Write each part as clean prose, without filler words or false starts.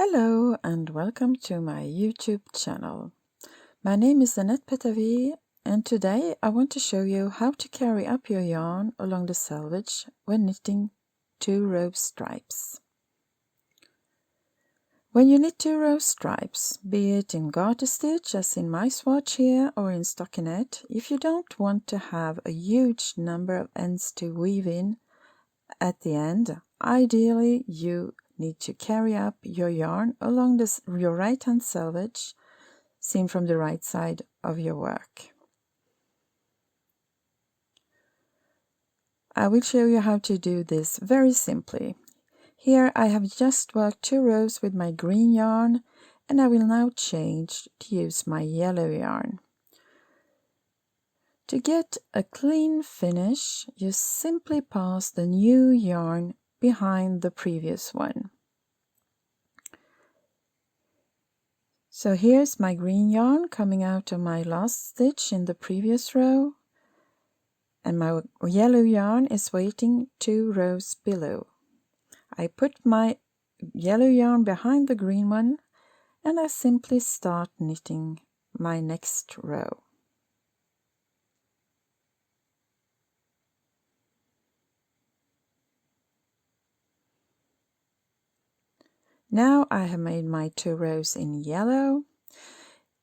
Hello and welcome to my YouTube channel. My name is Annette Petavi, and today I want to show you how to carry up your yarn along the selvage when knitting 2-row stripes. When you knit 2-row stripes, be it in garter stitch as in my swatch here or in stockinette, if you don't want to have a huge number of ends to weave in at the end, ideally you need to carry up your yarn along your right hand selvage, seen from the right side of your work. I will show you how to do this very simply. Here I have just worked 2 rows with my green yarn, and I will now change to use my yellow yarn. To get a clean finish, you simply pass the new yarn behind the previous one. So here's my green yarn coming out of my last stitch in the previous row, and my yellow yarn is waiting 2 rows below. I put my yellow yarn behind the green one, and I simply start knitting my next row. Now I have made my 2 rows in yellow.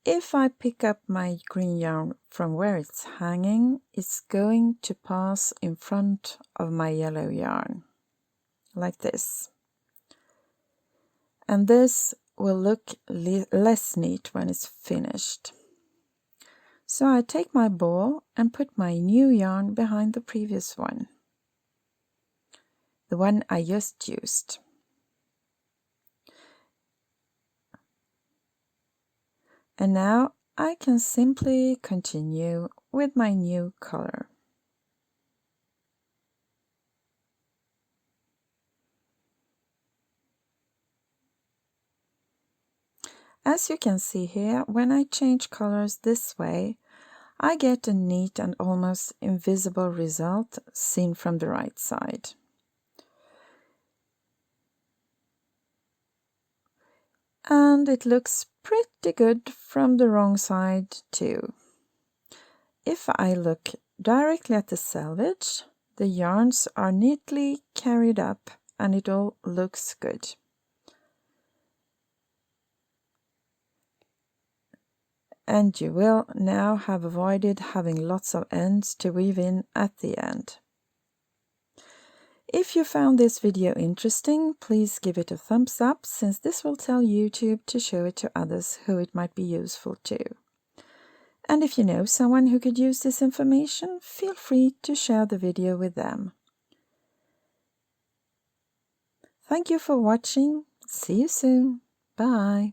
If I pick up my green yarn from where it's hanging, it's going to pass in front of my yellow yarn, like this. And this will look less neat when it's finished. So I take my ball and put my new yarn behind the previous one, the one I just used. And now I can simply continue with my new color. As you can see here, when I change colors this way, I get a neat and almost invisible result seen from the right side. And it looks pretty good from the wrong side too. If I look directly at the selvage, the yarns are neatly carried up and it all looks good. And you will now have avoided having lots of ends to weave in at the end. If you found this video interesting, please give it a thumbs up, since this will tell YouTube to show it to others who it might be useful to. And if you know someone who could use this information, feel free to share the video with them. Thank you for watching. See you soon. Bye.